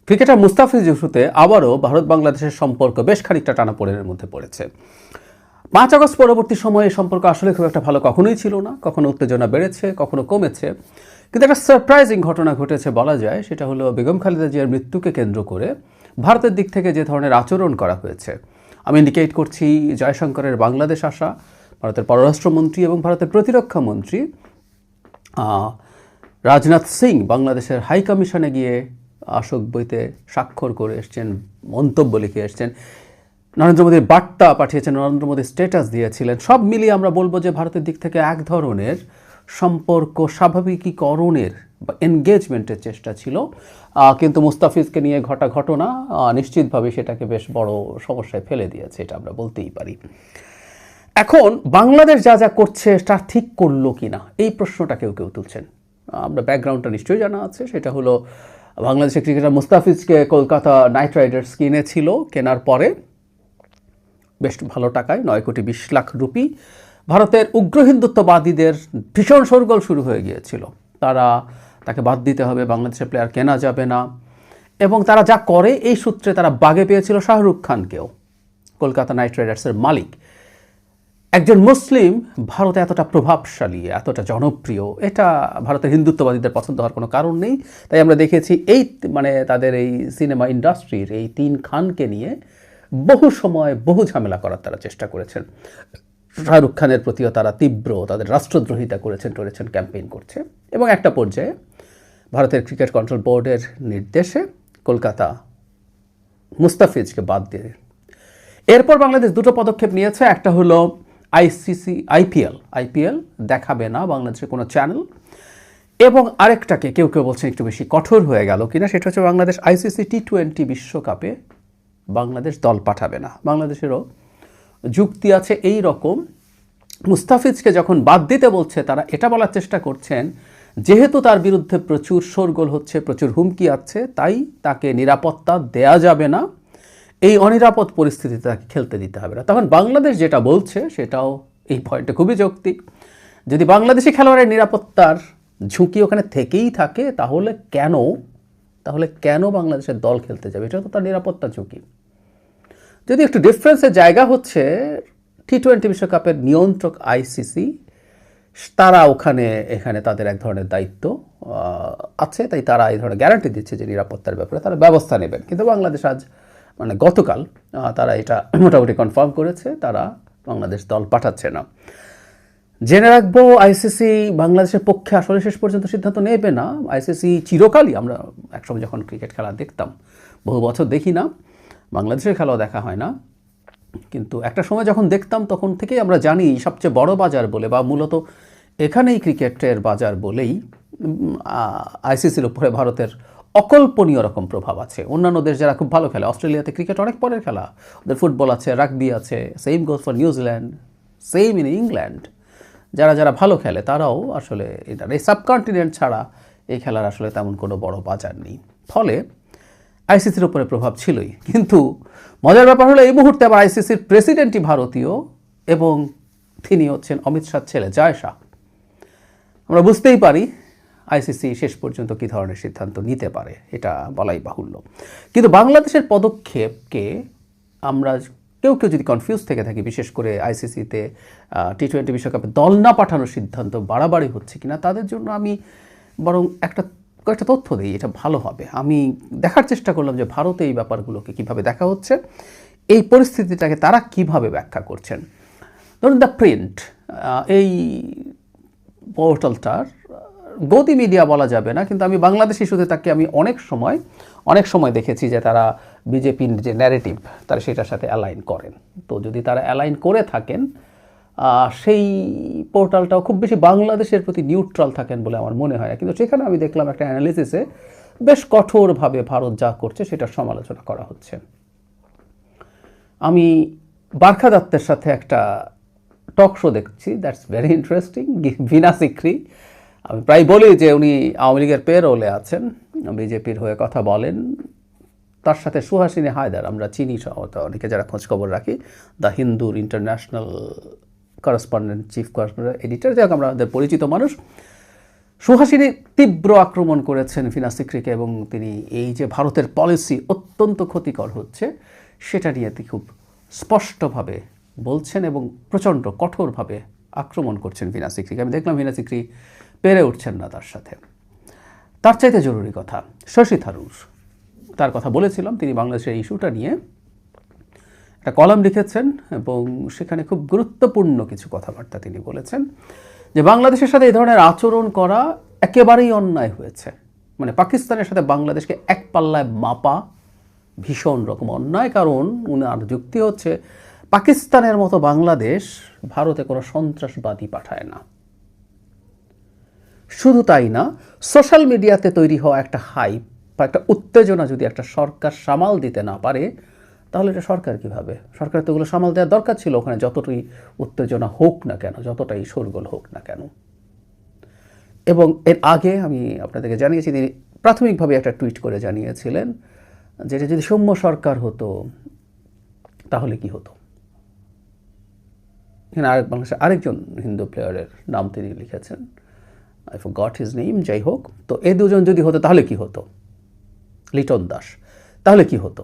Cricketer Mustafiz ইউসুফে আবারও ভারত বাংলাদেশের সম্পর্ক বেশ খানিকটা টানাপোড়েনের মধ্যে পড়েছে। 5 আগস্ট পরবর্তী সময়ে সম্পর্ক আসলে খুব একটা ভালো কখনোই ছিল না, কখনো উত্তেজনা বেড়েছে, কখনো কমেছে। কিন্তু একটা সারপ্রাইজিং ঘটনা ঘটেছে বলা যায়, সেটা হলো বেগম খালেদা জিয়ার মৃত্যুকে কেন্দ্র করে ভারতের দিক থেকে যে ধরনের আচরণ করা হয়েছে। আমি ইন্ডিকেট করছি জয়শঙ্করের বাংলাদেশ আসা, ভারতের পররাষ্ট্রমন্ত্রী এবং ভারতের প্রতিরক্ষা মন্ত্রী রাজনাথ সিং বাংলাদেশের হাই কমিশনে গিয়ে আশোক বইতে স্বাক্ষর করে এসছেন, মন্তব্য লিখে এসছেন, নরেন্দ্র মোদীর বার্তা পাঠিয়েছেন, নরেন্দ্র মোদী স্ট্যাটাস দিয়েছিলেন। সব মিলিয়ে আমরা বলবো যে ভারতের দিক থেকে এক ধরনের সম্পর্ক স্বাভাবিকীকরণের বা এনগেজমেন্টের চেষ্টা ছিল। কিন্তু মুস্তাফিজকে নিয়ে ঘটা ঘটনা নিশ্চিতভাবে সেটাকে বেশ বড় সমস্যায় ফেলে দিয়েছে, এটা আমরা বলতেই পারি। এখন বাংলাদেশ যা যা করছে তা ঠিক করলো কিনা, এই প্রশ্নটা কেউ কেউ তুলছেন। আমরা ব্যাকগ্রাউন্ডটা নিশ্চয়ই জানা আছে, সেটা হলো বাংলাদেশের ক্রিকেটার মুস্তাফিজকে কলকাতা নাইট রাইডার্স কিনেছিল। কেনার পরে বেশ ভালো টাকায় 9,20,00,000 রুপি ভারতের উগ্র হিন্দুত্ববাদীদের ভীষণ শোরগোল শুরু হয়ে গিয়েছিল। তাকে বাদ দিতে হবে, বাংলাদেশের প্লেয়ার কেনা যাবে না। এবং তারা যা করে এই সূত্রে তারা বাগে পেয়েছিল শাহরুখ খানকেও। কলকাতা নাইট রাইডার্সের মালিক একজন মুসলিম ভারতে এতটা প্রভাবশালী, এতটা জনপ্রিয়, এটা ভারতের হিন্দুত্ববাদীদের পছন্দ হওয়ার কোনো কারণ নেই। তাই আমরা দেখেছি তাদের এই সিনেমা ইন্ডাস্ট্রির এই 3 খানকে নিয়ে বহু সময় বহু ঝামেলা করার তারা চেষ্টা করেছেন। শাহরুখ খানের প্রতিও তারা তীব্র তাদের রাষ্ট্রদ্রোহিতা করেছেন, ক্যাম্পেইন করছে। এবং একটা পর্যায়ে ভারতের ক্রিকেট কন্ট্রোল বোর্ডের নির্দেশে কলকাতা মুস্তাফিজকে বাদ দিয়ে, এরপর বাংলাদেশ 2টো পদক্ষেপ নিয়েছে। একটা হলো আইপিএল দেখাবে না বাংলাদেশের কোনো চ্যানেল, এবং আরেকটাকে কেউ কেউ বলছেন একটু বেশি কঠোর হয়ে গেল কিনা, সেটা হচ্ছে বাংলাদেশ ICC T20 বিশ্বকাপে বাংলাদেশ দল পাঠাবে না। বাংলাদেশেরও যুক্তি আছে এই রকম। মুস্তাফিজকে যখন বাদ দিতে বলছে, তারা এটা বলার চেষ্টা করছেন যেহেতু তার বিরুদ্ধে প্রচুর শোরগোল হচ্ছে, প্রচুর হুমকি আছে, তাই তাকে নিরাপত্তা দেয়া যাবে না, এই অনিরাপদ পরিস্থিতিতে তাকে খেলতে দিতে হবে না। তখন বাংলাদেশ যেটা বলছে সেটাও এই পয়েন্টে খুবই যৌক্তিক। যদি বাংলাদেশি খেলোয়াড়ের নিরাপত্তার ঝুঁকি ওখানে থেকেই থাকে, তাহলে কেন বাংলাদেশের দল খেলতে যাবে? এটা তো তার নিরাপত্তা ঝুঁকি। যদি একটু ডিফারেন্সের জায়গা হচ্ছে T20 বিশ্বকাপের নিয়ন্ত্রক ICC, তারা এখানে তাদের এক ধরনের দায়িত্ব আছে, তাই তারা এই ধরনের গ্যারান্টি দিচ্ছে যে নিরাপত্তার ব্যাপারে তারা ব্যবস্থা নেবেন। কিন্তু বাংলাদেশ গতকাল তারা এটা মোটামুটি কনফার্ম করেছে, তারা বাংলাদেশ দল পাঠাচ্ছে না। জেনে রাখবো ICC বাংলাদেশের পক্ষে আসলে শেষ পর্যন্ত সিদ্ধান্ত নেবে না। ICC চিরকালই, আমরা একসময় যখন ক্রিকেট খেলা দেখতাম, বহু বছর দেখি না, বাংলাদেশের খেলাও দেখা হয় না, কিন্তু একটা সময় যখন দেখতাম তখন থেকেই আমরা জানি সবচেয়ে বড় বাজার বলে, বা মূলত এখানেই ক্রিকেটের বাজার বলেই ICCর উপরে ভারতের অকল্পনীয় রকম প্রভাব আছে। অন্যান্য দেশ যারা খুব ভালো খেলে, অস্ট্রেলিয়াতে ক্রিকেট অনেক পরের খেলা, ওদের ফুটবল আছে, রাগবি আছে, same goes for New Zealand, same in England, যারা ভালো খেলে তারাও আসলে এই সাবকন্টিনেন্ট ছাড়া এই খেলার আসলে তেমন কোনো বড় বাজার নেই। ফলে ICCর উপরে প্রভাব ছিলই। কিন্তু মজার ব্যাপার হলো এই মুহূর্তে আবার ICCর প্রেসিডেন্টই ভারতীয়, এবং তিনি হচ্ছেন অমিত শাহর ছেলে জয় শাহ। আমরা বুঝতেই পারি ICC শেষ পর্যন্ত কী ধরনের সিদ্ধান্ত নিতে পারে, এটা বলাই বাহুল্য। কিন্তু বাংলাদেশের পদক্ষেপকে আমরা কেউ যদি কনফিউজ থেকে থাকি, বিশেষ করে ICCতে T20 বিশ্বকাপে দল না পাঠানোর সিদ্ধান্ত বাড়াবাড়ি হচ্ছে কিনা, তাদের জন্য আমি বরং কয়েকটা তথ্য দিই, এটা ভালো হবে। আমি দেখার চেষ্টা করলাম যে ভারতে এই ব্যাপারগুলোকে কীভাবে দেখা হচ্ছে, এই পরিস্থিতিটাকে তারা কিভাবে ব্যাখ্যা করছেন। ধরুন দ্য প্রিন্ট, এই পোর্টালটার গদি মিডিয়া বলা যাবে না, কিন্তু আমি বাংলাদেশ ইস্যুতে তাকে আমি অনেক সময় দেখেছি যে তারা বিজেপির যে ন্যারেটিভ তারা সেটার সাথে অ্যালাইন করেন। তো যদি তারা অ্যালাইন করে থাকেন, সেই পোর্টালটাও খুব বেশি বাংলাদেশের প্রতি নিউট্রাল থাকেন বলে আমার মনে হয় না। কিন্তু সেখানে আমি দেখলাম একটা অ্যানালিসিসে বেশ কঠোরভাবে ভারত যা করছে সেটার সমালোচনা করা হচ্ছে। আমি বারখা দত্তের সাথে একটা টক শো দেখছি, দ্যাটস ভেরি ইন্টারেস্টিং। ভিনা সিকরি, আমি প্রায় বলি যে উনি আওয়ামী লীগের পেরোলে আছেন, বিজেপির হয়ে কথা বলেন। তার সাথে সুহাসিনী হায়দার, আমরা চিনি অনেকে যারা খোঁজখবর রাখি, দ্য হিন্দুর international correspondent, chief correspondent, editor, যাই হোক আমাদের পরিচিত মানুষ, সুহাসিনী তীব্র আক্রমণ করেছেন ফিনা সিকরিকে এবং তিনি এই যে ভারতের পলিসি অত্যন্ত ক্ষতিকর হচ্ছে সেটা নিয়ে তিনি খুব স্পষ্টভাবে বলছেন এবং প্রচণ্ড কঠোরভাবে আক্রমণ করছেন ফিনা সিকরিকে। আমি দেখলাম ফিনা সিকরি পেরে উঠছেন না তার সাথে। তার চাইতে জরুরি কথা শশী থারুর, তার কথা বলেছিলাম, তিনি বাংলাদেশের ইস্যুটা নিয়ে একটা কলাম লিখেছেন এবং সেখানে খুব গুরুত্বপূর্ণ কিছু কথাবার্তা তিনি বলেছেন যে বাংলাদেশের সাথে এই ধরনের আচরণ করা একেবারেই অন্যায় হয়েছে। মানে পাকিস্তানের সাথে বাংলাদেশকে এক পাল্লায় মাপা ভীষণ রকম অন্যায়। কারণ উনার যুক্তি হচ্ছে পাকিস্তানের মতো বাংলাদেশ ভারতে কোনো সন্ত্রাসবাদী পাঠায় না। শুধু তাই না, সোশ্যাল মিডিয়াতে তৈরি হওয়া একটা হাইপ বা একটা উত্তেজনা যদি একটা সরকার সামাল দিতে না পারে তাহলে এটা সরকার কীভাবে? সরকার তো ওগুলো সামাল দেওয়ার দরকার ছিল, ওখানে যতটাই উত্তেজনা হোক না কেন, যতটাই শোরগোল হোক না কেন। এবং এর আগে আমি আপনাদেরকে জানিয়েছি, তিনি প্রাথমিকভাবে একটা টুইট করে জানিয়েছিলেন যেটা যদি সৌম্য সরকার হতো তাহলে কি হতো। এখানে বাংলাদেশের আরেকজন হিন্দু প্লেয়ারের নাম তিনি লিখেছেন, আই ফরগট হিজ নেম, যাই হোক। তো এই দুজন যদি হতো তাহলে কি হতো, লিটন দাস, তাহলে কি হতো।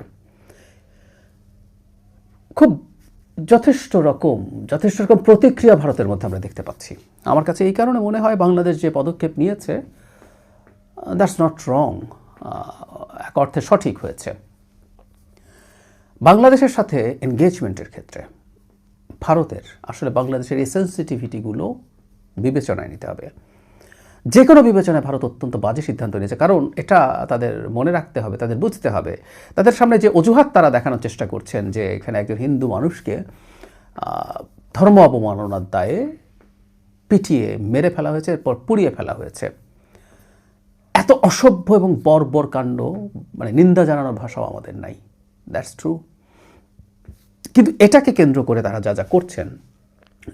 খুব যথেষ্ট রকম প্রতিক্রিয়া ভারতের মধ্যে আমরা দেখতে পাচ্ছি। আমার কাছে এই কারণে মনে হয় বাংলাদেশ যে পদক্ষেপ নিয়েছে দ্যাটস নট রং, এক অর্থে সঠিক হয়েছে। বাংলাদেশের সাথে এনগেজমেন্টের ক্ষেত্রে ভারতের আসলে বাংলাদেশের এই সেন্সিটিভিটিগুলো বিবেচনায় নিতে হবে। যে কোনো বিবেচনায় ভারত অত্যন্ত বাজে সিদ্ধান্ত নিয়েছে। কারণ এটা তাদের মনে রাখতে হবে, তাদের বুঝতে হবে, তাদের সামনে যে অজুহাত তারা দেখানোর চেষ্টা করছেন যে এখানে একজন হিন্দু মানুষকে ধর্ম অবমাননার দায়ে পিটিয়ে মেরে ফেলা হয়েছে, এরপর পুড়িয়ে ফেলা হয়েছে, এত অসভ্য এবং বর্বর কাণ্ড, মানে নিন্দা জানানোর ভাষাও আমাদের নাই। That's true. কিন্তু এটাকে কেন্দ্র করে তারা যা যা করছেন,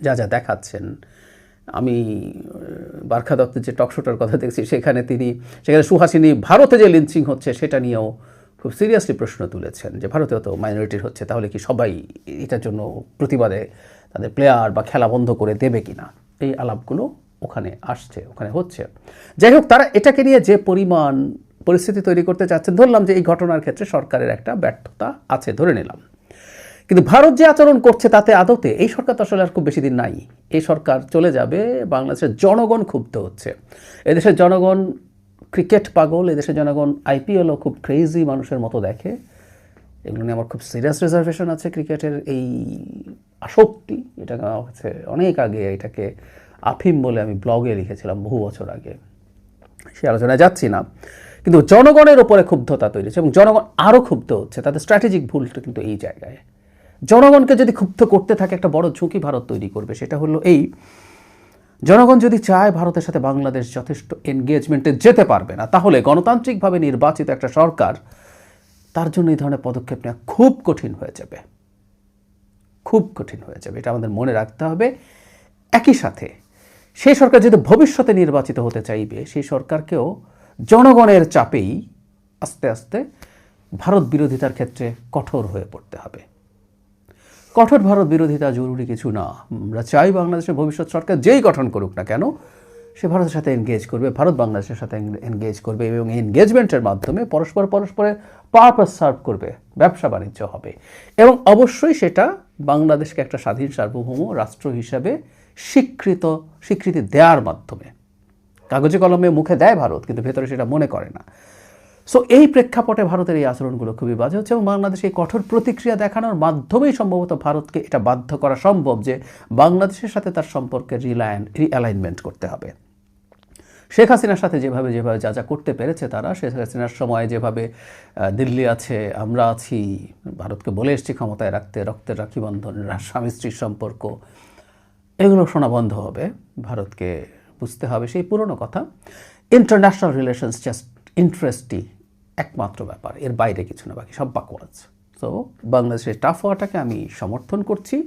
যা যা দেখাচ্ছেন, আমি বারখা দত্তের যে টকশোটার কথা দেখছি সেখানে সুহাসিনী ভারতে যে লিঞ্চিং হচ্ছে সেটা নিয়েও খুব সিরিয়াসলি প্রশ্ন তুলেছেন যে ভারতেও তো মাইনরিটির হচ্ছে, তাহলে কি সবাই এটার জন্য প্রতিবাদে তাদের প্লেয়ার বা খেলা বন্ধ করে দেবে কি না, এই আলাপগুলো ওখানে আসছে, ওখানে হচ্ছে। যাই হোক, তারা এটাকে নিয়ে যে পরিমাণ পরিস্থিতি তৈরি করতে চাচ্ছেন, ধরলাম যে এই ঘটনার ক্ষেত্রে সরকারের একটা ব্যর্থতা আছে, ধরে নিলাম। কিন্তু ভারত যে আচরণ করছে তাতে আদতে এই সরকার তো আসলে আর খুব বেশি দিন নাই, এই সরকার চলে যাবে। বাংলাদেশের জনগণ ক্ষুব্ধ হচ্ছে, এদেশের জনগণ ক্রিকেট পাগল, এদেশের জনগণ আইপিএলও খুব ক্রেজি মানুষের মতো দেখে। এগুলো নিয়ে আমার খুব সিরিয়াস রিজার্ভেশন আছে। ক্রিকেটের এই আসক্তি, এটা হচ্ছে অনেক আগে এটাকে আফিম বলে আমি ব্লগে লিখেছিলাম বহু বছর আগে, সে আলোচনায় যাচ্ছি না। কিন্তু জনগণের ওপরে ক্ষুব্ধতা তৈরি হচ্ছে এবং জনগণ আরও ক্ষুব্ধ হচ্ছে। তাদের স্ট্র্যাটেজিক ভুলটা কিন্তু এই জায়গায়। জনগণকে যদি ক্ষুব্ধ করতে থাকে একটা বড় ঝুঁকি ভারত তৈরি করবে। সেটা হলো এই, জনগণ যদি চায় ভারতের সাথে বাংলাদেশ যথেষ্ট এনগেজমেন্টে যেতে পারবে না, তাহলে গণতান্ত্রিকভাবে নির্বাচিত একটা সরকার, তার জন্য এই ধরনের পদক্ষেপ নেওয়া খুব কঠিন হয়ে যাবে, খুব কঠিন হয়ে যাবে। এটা আমাদের মনে রাখতে হবে। একই সাথে সেই সরকার যদি ভবিষ্যতে নির্বাচিত হতে চাইবে, সেই সরকারকেও জনগণের চাপেই আস্তে আস্তে ভারত বিরোধিতার ক্ষেত্রে কঠোর হয়ে পড়তে হবে। কঠোর ভারত বিরোধিতা জরুরি কিছু না। আমরা চাই বাংলাদেশের ভবিষ্যৎ সরকার যেই গঠন করুক না কেন, সে ভারতের সাথে এনগেজ করবে, ভারত বাংলাদেশের সাথে এনগেজ করবে এবং এনগেজমেন্টের মাধ্যমে পরস্পরের পারপাস সার্ভ করবে, ব্যবসা বাণিজ্য হবে এবং অবশ্যই সেটা বাংলাদেশকে একটা স্বাধীন সার্বভৌম রাষ্ট্র হিসাবে স্বীকৃতি দেওয়ার মাধ্যমে। কাগজে কলমে মুখে দেয় ভারত, কিন্তু ভেতরে সেটা মনে করে না। সো এই প্রেক্ষাপটে ভারতের এই আচরণগুলো খুবই বাজে হচ্ছে এবং বাংলাদেশ এই কঠোর প্রতিক্রিয়া দেখানোর মাধ্যমেই সম্ভবত ভারতকে এটা বাধ্য করা সম্ভব যে বাংলাদেশের সাথে তার সম্পর্কে রিঅ্যালাইনমেন্ট করতে হবে। শেখ হাসিনার সাথে যেভাবে যা যা করতে পেরেছে তারা, শেখ হাসিনার সময় যেভাবে দিল্লি আছে, আমরা আছি, ভারতকে বলে এসছি ক্ষমতায় রাখতে, রক্তের রাখি বন্ধন, স্বামী স্ত্রীর সম্পর্ক, এগুলো শোনা বন্ধ হবে। ভারতকে বুঝতে হবে সেই পুরনো কথা, ইন্টারন্যাশনাল রিলেশনস জাস্ট ইন্টারেস্টই একমাত্র ব্যাপার, এর বাইরে কিছু না, বাকি সব বাকওয়াজ। তো বাংলাদেশের টাফ হওয়াটাকে আমি সমর্থন করছি।